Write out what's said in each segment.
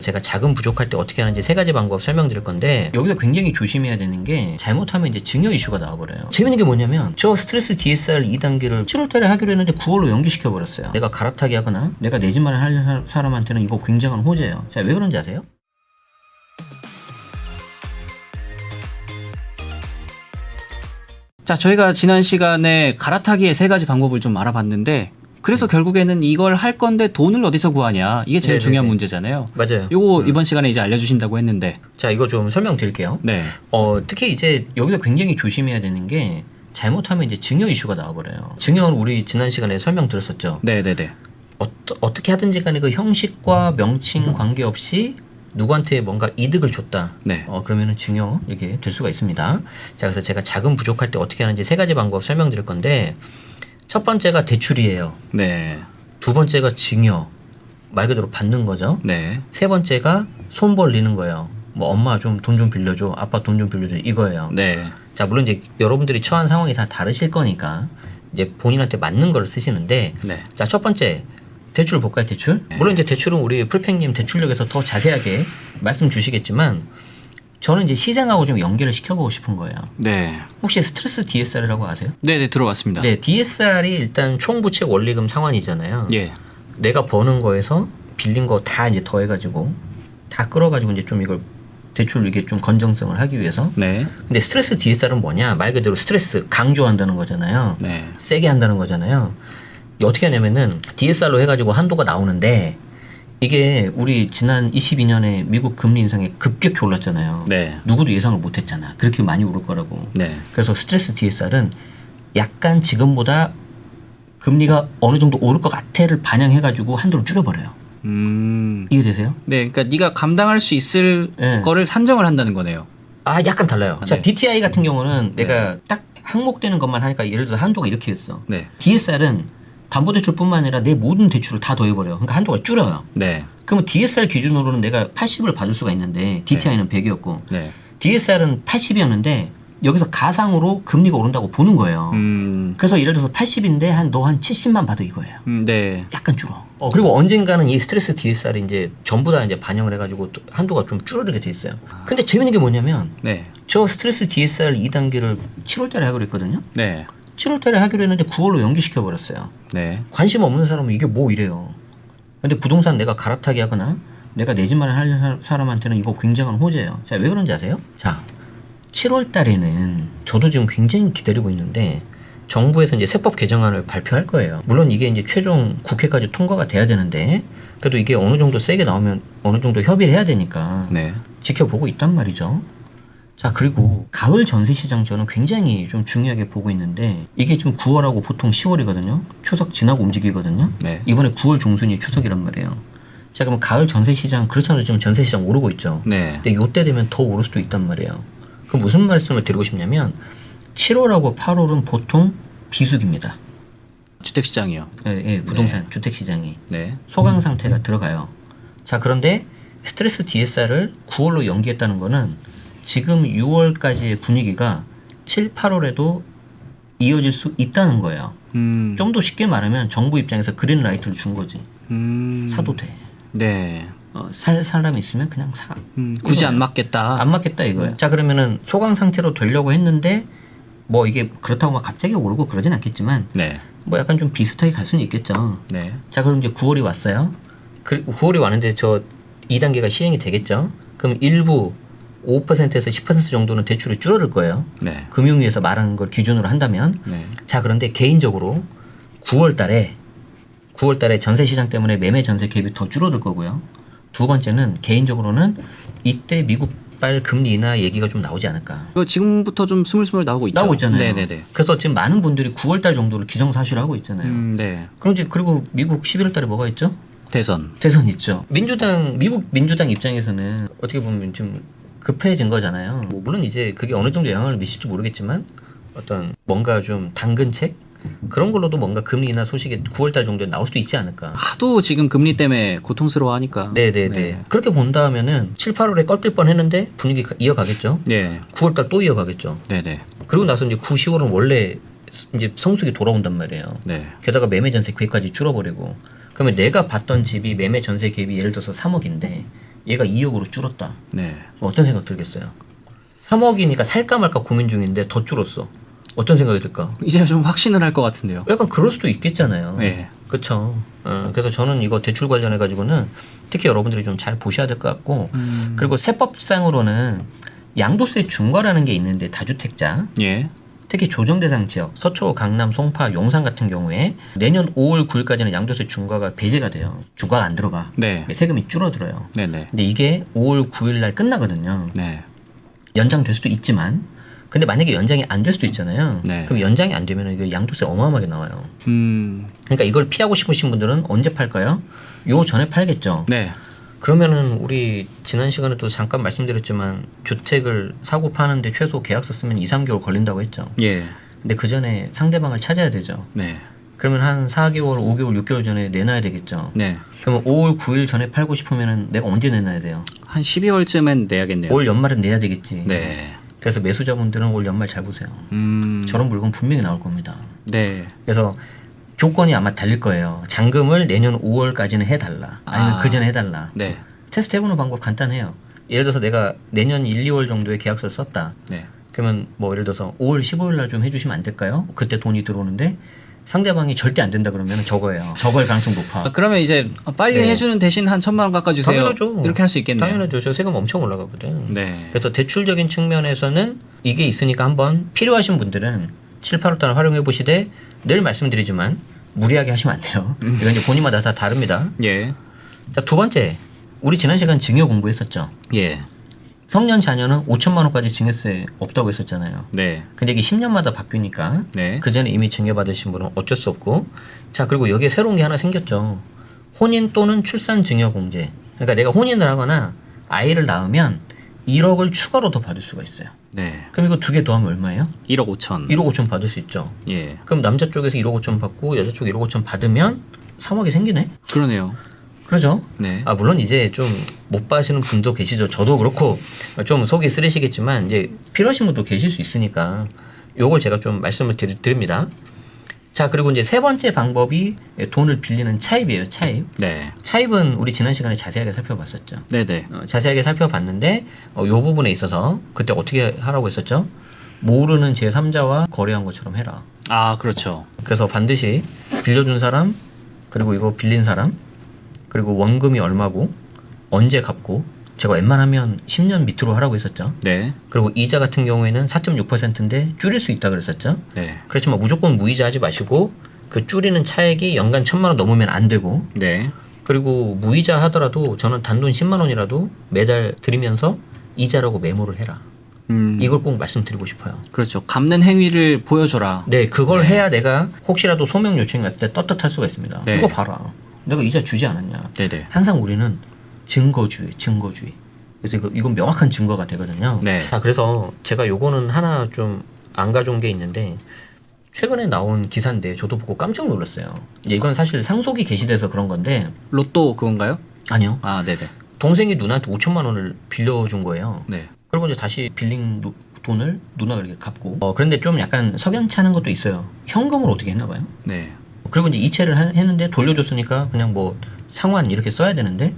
제가 자금 부족할 때 어떻게 하는지 세 가지 방법 설명드릴 건데, 여기서 굉장히 조심해야 되는 게 잘못하면 이제 증여 이슈가 나와버려요. 재밌는 게 뭐냐면 저 스트레스 DSR 2단계를 7월달에 하기로 했는데 9월로 연기시켜버렸어요. 내가 갈아타기 하거나 내가 내 집만을 할 사람한테는 이거 굉장한 호재예요. 자, 왜 그런지 아세요? 자, 저희가 지난 시간에 갈아타기의 세 가지 방법을 좀 알아봤는데, 그래서 결국에는 이걸 할 건데 돈을 어디서 구하냐, 이게 제일 네네네. 중요한 문제잖아요. 맞아요. 요거 이번 시간에 이제 알려주신다고 했는데, 자, 이거 좀 설명드릴게요. 네, 특히 이제 여기서 굉장히 조심해야 되는 게 잘못하면 이제 증여 이슈가 나와버려요. 증여는 우리 지난 시간에 설명드렸었죠. 네네네. 어떻게 하든지 간에 그 형식과 명칭 관계없이 누구한테 뭔가 이득을 줬다. 네. 그러면은 증여 이렇게 될 수가 있습니다. 자, 그래서 제가 자금 부족할 때 어떻게 하는지 세 가지 방법 설명드릴 건데, 첫 번째가 대출이에요. 네. 두 번째가 증여, 말 그대로 받는 거죠. 네. 세 번째가 손 벌리는 거예요. 뭐 엄마 좀 돈 좀 빌려줘, 아빠 돈 좀 빌려줘, 이거예요. 네. 자, 물론 이제 여러분들이 처한 상황이 다 다르실 거니까 이제 본인한테 맞는 걸 쓰시는데, 네. 자, 첫 번째 대출 볼까요? 대출? 물론 이제 대출은 우리 풀팽님 대출력에서 더 자세하게 말씀 주시겠지만, 저는 이제 시장하고 좀 연계를 시켜보고 싶은 거예요. 네. 혹시 스트레스 DSR이라고 아세요? 네네, 들어왔습니다. 네, DSR이 일단 총부채 원리금 상환이잖아요. 예. 내가 버는 거에서 빌린 거 다 이제 더해가지고 다 끌어가지고 이제 좀 이걸 대출 이게 좀 건정성을 하기 위해서. 네. 근데 스트레스 DSR은 뭐냐? 말 그대로 스트레스 강조한다는 거잖아요. 네. 세게 한다는 거잖아요. 어떻게 하냐면은 DSR로 해가지고 한도가 나오는데, 이게 우리 지난 22년에 미국 금리 인상이 급격히 올랐잖아요. 네. 누구도 예상을 못했잖아. 그렇게 많이 오를 거라고. 네. 그래서 스트레스 DSR은 약간 지금보다 금리가 어느 정도 오를 것 같아를 반영해가지고 한도를 줄여버려요. 이해되세요? 네, 그러니까 네가 감당할 수 있을 네. 거를 산정을 한다는 거네요. 아, 약간 달라요. 자, 네. DTI 같은 경우는 내가 딱 항목되는 것만 하니까 예를 들어서 한도가 이렇게 있어. 네. DSR은 담보대출뿐만 아니라 내 모든 대출을 다 더해버려요. 그러니까 한도가 줄여요. 네. 그러면 DSR 기준으로는 내가 80을 받을 수가 있는데 DTI는 100이었고 네. DSR은 80이었는데 여기서 가상으로 금리가 오른다고 보는 거예요. 그래서 예를 들어서 80인데 너 한 70만 받아 이거예요. 네. 약간 줄어. 그리고 언젠가는 이 스트레스 DSR이 이제 전부 다 이제 반영을 해가지고 또 한도가 좀 줄어들게 돼 있어요. 근데 재밌는 게 뭐냐면 네. 저 스트레스 DSR 2단계를 7월달에 하기로 했거든요. 네. 7월달에 하기로 했는데 9월로 연기시켜 버렸어요. 네. 관심 없는 사람은 이게 뭐 이래요. 근데 부동산 내가 갈아타기 하거나 내가 내 집만을 할 사람한테는 이거 굉장한 호재예요. 자, 왜 그런지 아세요? 자, 7월 달에는 저도 지금 굉장히 기다리고 있는데 정부에서 이제 세법 개정안을 발표할 거예요. 물론 이게 이제 최종 국회까지 통과가 돼야 되는데, 그래도 이게 어느 정도 세게 나오면 어느 정도 협의를 해야 되니까 네. 지켜보고 있단 말이죠. 자, 그리고 가을 전세 시장 저는 굉장히 좀 중요하게 보고 있는데, 이게 지금 9월하고 보통 10월이거든요. 추석 지나고 움직이거든요. 네. 이번에 9월 중순이 추석이란 말이에요. 자, 그럼 가을 전세 시장, 그렇잖아요. 지금 전세 시장 오르고 있죠. 네. 근데 요때 되면 더 오를 수도 있단 말이에요. 그 무슨 말씀을 드리고 싶냐면 7월하고 8월은 보통 비수기입니다. 주택시장이요. 예, 부동산 주택 시장이 네. 소강 상태가 들어가요. 자, 그런데 스트레스 DSR을 9월로 연기했다는 거는 지금 6월까지의 분위기가 7, 8월에도 이어질 수 있다는 거예요. 좀 더 쉽게 말하면 정부 입장에서 그린라이트를 준 거지. 사도 돼. 네. 살 사람이 있으면 그냥 사. 굳이 안 맞겠다. 안 맞겠다 이거예요. 자, 그러면은 소강 상태로 되려고 했는데 뭐 이게 그렇다고 막 갑자기 오르고 그러진 않겠지만 네. 뭐 약간 좀 비슷하게 갈 수는 있겠죠. 네. 자, 그럼 이제 9월이 왔어요. 9월이 왔는데 저 2단계가 시행이 되겠죠. 그럼 일부 5%에서 10% 정도는 대출이 줄어들 거예요. 네. 금융위에서 말하는 걸 기준으로 한다면. 네. 자, 그런데 개인적으로 9월 달에 전세 시장 때문에 매매 전세 갭이 더 줄어들 거고요. 두 번째는 개인적으로는 이때 미국발 금리 인하 얘기가 좀 나오지 않을까. 이거 지금부터 좀 스물스물 나오고 있죠. 나오고 있잖아요. 네네네. 그래서 지금 많은 분들이 9월 달 정도를 기정사실화하고 있잖아요. 네. 그럼 이제 그리고 미국 11월 달에 뭐가 있죠? 대선. 대선 있죠. 미국 민주당 입장에서는 어떻게 보면 좀 급해진 거잖아요. 뭐 물론 이제 그게 어느 정도 영향을 미칠지 모르겠지만 어떤 뭔가 좀 당근책 그런 걸로도 뭔가 금리 인하 소식이 9월 달 정도에 나올 수도 있지 않을까. 하도 지금 금리 때문에 고통스러워하니까. 네네네. 네. 그렇게 본다면은 7, 8월에 꺾일 뻔했는데 분위기 이어가겠죠. 네. 9월 달 또 이어가겠죠. 네네. 그리고 나서 이제 9, 10월은 원래 이제 성수기 돌아온단 말이에요. 네. 게다가 매매 전세 갭까지 줄어버리고, 그러면 내가 봤던 집이 매매 전세 갭이 예를 들어서 3억인데 얘가 2억으로 줄었다. 네. 어떤 생각 들겠어요? 3억이니까 살까 말까 고민 중인데 더 줄었어. 어떤 생각이 들까? 이제 좀 확신을 할 것 같은데요. 약간 그럴 수도 있겠잖아요. 네. 그렇죠. 그래서 저는 이거 대출 관련해 가지고는 특히 여러분들이 좀 잘 보셔야 될 것 같고, 그리고 세법상으로는 양도세 중과라는 게 있는데 다주택자, 예. 특히 조정 대상 지역, 서초, 강남, 송파, 용산 같은 경우에 내년 5월 9일까지는 양도세 중과가 배제가 돼요. 중과가 안 들어가. 네. 세금이 줄어들어요. 네네. 근데 이게 5월 9일 날 끝나거든요. 네. 연장될 수도 있지만, 근데 만약에 연장이 안 될 수도 있잖아요. 네. 그럼 연장이 안 되면 이거 양도세 어마어마하게 나와요. 그러니까 이걸 피하고 싶으신 분들은 언제 팔까요? 요 전에 팔겠죠. 네. 그러면은 우리 지난 시간에 또 잠깐 말씀드렸지만 주택을 사고 파는데 최소 계약서 쓰면 2, 3개월 걸린다고 했죠. 예. 근데 그 전에 상대방을 찾아야 되죠. 네. 그러면 한 4개월, 5개월, 6개월 전에 내놔야 되겠죠. 네. 그러면 5월 9일 전에 팔고 싶으면은 내가 언제 내놔야 돼요? 한 12월쯤엔 내야겠네요. 올 연말은 내야 되겠지. 네. 그래서 매수자분들은 올 연말 잘 보세요. 저런 물건 분명히 나올 겁니다. 네. 그래서 조건이 아마 달릴 거예요. 잔금을 내년 5월까지는 해달라. 아니면 그 전에 해달라. 네. 테스트 해보는 방법 간단해요. 예를 들어서 내가 내년 1, 2월 정도에 계약서를 썼다. 네. 그러면 뭐 예를 들어서 5월 15일 날 좀 해주시면 안 될까요? 그때 돈이 들어오는데 상대방이 절대 안 된다 그러면 적어요. 적을 가능성 높아. 아, 그러면 이제 빨리 네. 해주는 대신 한 1,000만 원 깎아주세요. 당연하죠. 이렇게 할 수 있겠네요. 당연하죠. 저 세금 엄청 올라가거든. 네. 그래서 대출적인 측면에서는 이게 있으니까 한번 필요하신 분들은 7, 8월 달에 활용해 보시되 늘 말씀드리지만 무리하게 하시면 안 돼요. 이건 이제 본인마다 다 다릅니다. 예. 자, 두 번째. 우리 지난 시간 증여 공부했었죠. 예. 성년 자녀는 5천만 원까지 증여세 없다고 했었잖아요. 네. 근데 이게 10년마다 바뀌니까 네. 그 전에 이미 증여받으신 분은 어쩔 수 없고, 자, 그리고 여기에 새로운 게 하나 생겼죠. 혼인 또는 출산 증여 공제. 그러니까 내가 혼인을 하거나 아이를 낳으면 1억을 추가로 더 받을 수가 있어요. 네. 그럼 이거 두 개 더하면 얼마예요? 1억 5천. 1억 5천 받을 수 있죠. 예. 그럼 남자 쪽에서 1억 5천 받고 여자 쪽 1억 5천 받으면 3억이 생기네? 그러네요. 그러죠? 네. 아, 물론 이제 좀 못 봐시는 분도 계시죠. 저도 그렇고 좀 속이 쓰리시겠지만 이제 필요하신 분도 계실 수 있으니까 요걸 제가 좀 말씀을 드립니다. 자, 그리고 이제 세 번째 방법이 돈을 빌리는 차입이에요. 차입. 네. 차입은 우리 지난 시간에 자세하게 살펴봤었죠. 네네. 자세하게 살펴봤는데 요 부분에 있어서 그때 어떻게 하라고 했었죠? 모르는 제3자와 거래한 것처럼 해라. 아, 그렇죠. 그래서 반드시 빌려준 사람, 그리고 이거 빌린 사람, 그리고 원금이 얼마고 언제 갚고, 제가 웬만하면 10년 밑으로 하라고 했었죠. 네. 그리고 이자 같은 경우에는 4.6%인데 줄일 수 있다 그랬었죠. 네. 그렇지만 무조건 무이자 하지 마시고 그 줄이는 차액이 연간 1,000만 원 넘으면 안 되고, 네. 그리고 무이자 하더라도 저는 단돈 10만 원이라도 매달 드리면서 이자라고 메모를 해라. 이걸 꼭 말씀드리고 싶어요. 그렇죠. 갚는 행위를 보여줘라. 네, 그걸 해야 내가 혹시라도 소명 요청이 갔을 때 떳떳할 수가 있습니다. 네. 이거 봐라. 내가 이자 주지 않았냐. 네네. 항상 우리는 증거주의. 그래서 이건 명확한 증거가 되거든요. 네. 자, 그래서 제가 요거는 하나 좀 안 가져온 게 있는데 최근에 나온 기사인데 저도 보고 깜짝 놀랐어요. 이건 사실 상속이 게시돼서 그런 건데 로또 그건가요? 아니요. 아, 네네. 동생이 누나한테 5천만 원을 빌려준 거예요. 네. 그리고 이제 다시 빌린 돈을 누나가 이렇게 갚고. 그런데 좀 약간 석연찮은 것도 있어요. 현금으로 어떻게 했나 봐요. 네. 그리고 이제 이체를 했는데 돌려줬으니까 그냥 뭐 상환 이렇게 써야 되는데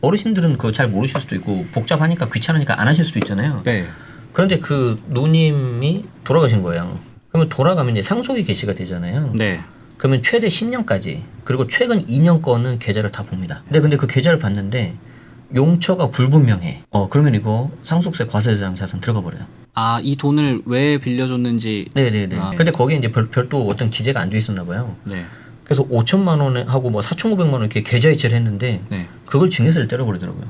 어르신들은 그거 잘 모르실 수도 있고 복잡하니까 귀찮으니까 안 하실 수도 있잖아요. 네. 그런데 그 누님이 돌아가신 거예요. 그러면 돌아가면 이제 상속이 개시가 되잖아요. 네. 그러면 최대 10년까지 그리고 최근 2년 거는 계좌를 다 봅니다. 근데 그 계좌를 봤는데 용처가 불분명해. 그러면 이거 상속세 과세대상 자산 들어가 버려요. 아, 이 돈을 왜 빌려줬는지. 네네네. 아, 근데 거기에 이제 별도 어떤 기재가 안 돼 있었나 봐요. 네. 그래서 5천만 원에 하고 뭐 4,500만 원 이렇게 계좌 이체를 했는데 네. 그걸 증여세를 때려버리더라고요.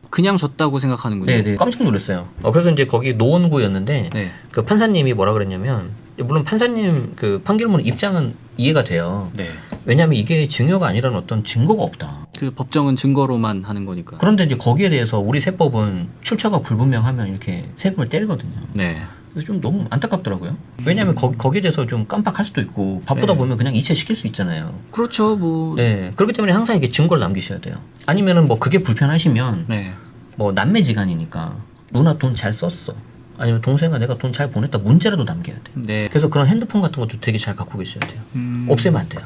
그냥 줬다고 생각하는군요. 네네. 깜짝 놀랐어요. 그래서 이제 거기 노원구였는데 네. 그 판사님이 뭐라 그랬냐면 물론 판사님 그 판결문 입장은 이해가 돼요. 네. 왜냐하면 이게 증여가 아니라는 어떤 증거가 없다. 그 법정은 증거로만 하는 거니까. 그런데 이제 거기에 대해서 우리 세법은 출처가 불분명하면 이렇게 세금을 때리거든요. 네. 그래서 좀 너무 안타깝더라고요. 왜냐하면 거기에 대해서 좀 깜빡할 수도 있고 바쁘다 네. 보면 그냥 이체시킬 수 있잖아요. 그렇죠. 뭐. 네. 그렇기 때문에 항상 이게 증거를 남기셔야 돼요. 아니면은 뭐 그게 불편하시면 네. 뭐 남매지간이니까 누나 돈 잘 썼어. 아니면 동생아 내가 돈 잘 보냈다 문자라도 남겨야 돼. 네. 그래서 그런 핸드폰 같은 것도 되게 잘 갖고 계셔야 돼요. 없애면 안 돼요.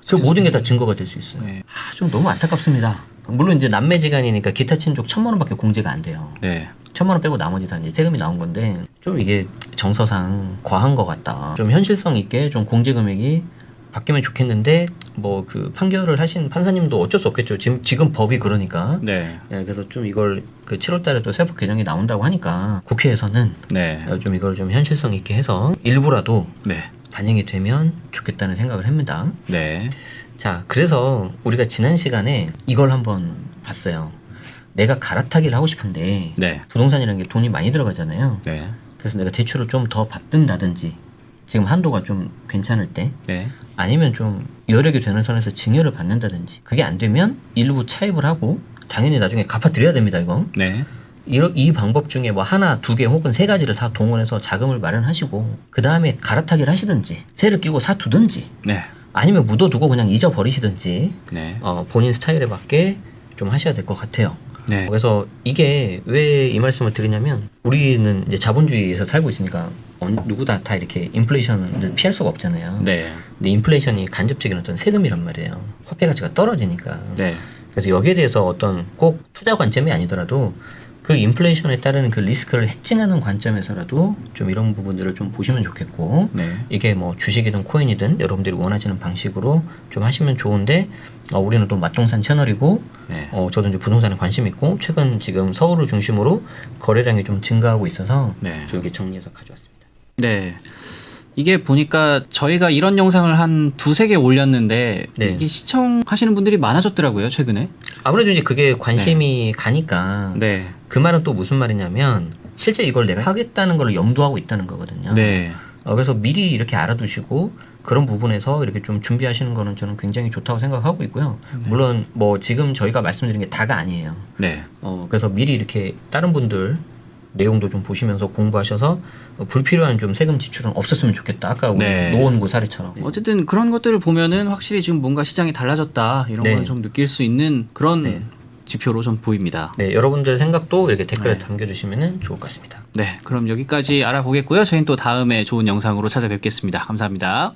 그 모든 게 다 증거가 될 수 있어요. 네. 좀 너무 안타깝습니다. 물론 이제 남매지간이니까 기타 친족 1,000만 원밖에 공제가 안 돼요. 네. 1,000만 원 빼고 나머지 다 이제 세금이 나온 건데 좀 이게 정서상 과한 것 같다. 좀 현실성 있게 좀 공제 금액이 바뀌면 좋겠는데 뭐 그 판결을 하신 판사님도 어쩔 수 없겠죠. 지금 법이 그러니까. 네. 예, 그래서 좀 이걸 그 7월달에 또 세법 개정이 나온다고 하니까 국회에서는 네. 좀 이걸 좀 현실성 있게 해서 일부라도 네. 반영이 되면 좋겠다는 생각을 합니다. 네. 자, 그래서 우리가 지난 시간에 이걸 한번 봤어요. 내가 갈아타기를 하고 싶은데 네. 부동산이라는 게 돈이 많이 들어가잖아요. 네. 그래서 내가 대출을 좀 더 받든다든지 지금 한도가 좀 괜찮을 때 네. 아니면 좀 여력이 되는 선에서 증여를 받는다든지 그게 안 되면 일부 차입을 하고 당연히 나중에 갚아드려야 됩니다. 이거. 네. 이 방법 중에 뭐 하나, 두 개 혹은 세 가지를 다 동원해서 자금을 마련하시고 그 다음에 갈아타기를 하시든지 세를 끼고 사두든지 네. 아니면 묻어두고 그냥 잊어버리시든지 네. 본인 스타일에 맞게 좀 하셔야 될 것 같아요. 네. 그래서 이게 왜 이 말씀을 드리냐면 우리는 이제 자본주의에서 살고 있으니까 누구다 다 이렇게 인플레이션을 피할 수가 없잖아요. 네. 근데 인플레이션이 간접적인 어떤 세금이란 말이에요. 화폐 가치가 떨어지니까. 네. 그래서 여기에 대해서 어떤 꼭 투자 관점이 아니더라도 그 인플레이션에 따르는 그 리스크를 해칭하는 관점에서라도 좀 이런 부분들을 좀 보시면 좋겠고 네. 이게 뭐 주식이든 코인이든 여러분들이 원하시는 방식으로 좀 하시면 좋은데 우리는 또 맛동산 채널이고 네. 저도 이제 부동산에 관심 있고 최근 지금 서울을 중심으로 거래량이 좀 증가하고 있어서 네. 좀 이렇게 정리해서 가져왔습니다. 네. 이게 보니까 저희가 이런 영상을 한 두세 개 올렸는데 네. 이게 시청하시는 분들이 많아졌더라고요, 최근에. 아무래도 이제 그게 관심이 가니까 네. 그 말은 또 무슨 말이냐면 실제 이걸 내가 하겠다는 걸 염두하고 있다는 거거든요. 네. 그래서 미리 이렇게 알아두시고 그런 부분에서 이렇게 좀 준비하시는 거는 저는 굉장히 좋다고 생각하고 있고요. 물론 뭐 지금 저희가 말씀드린 게 다가 아니에요. 네. 그래서 미리 이렇게 다른 분들 내용도 좀 보시면서 공부하셔서 불필요한 좀 세금 지출은 없었으면 좋겠다. 아까 우리 네. 노원구 사례처럼. 어쨌든 그런 것들을 보면은 확실히 지금 뭔가 시장이 달라졌다 이런 네. 걸 좀 느낄 수 있는 그런 네. 지표로 좀 보입니다. 네, 여러분들 생각도 이렇게 댓글에 네. 담겨주시면 좋을 것 같습니다. 네, 그럼 여기까지 알아보겠고요. 저희는 또 다음에 좋은 영상으로 찾아뵙겠습니다. 감사합니다.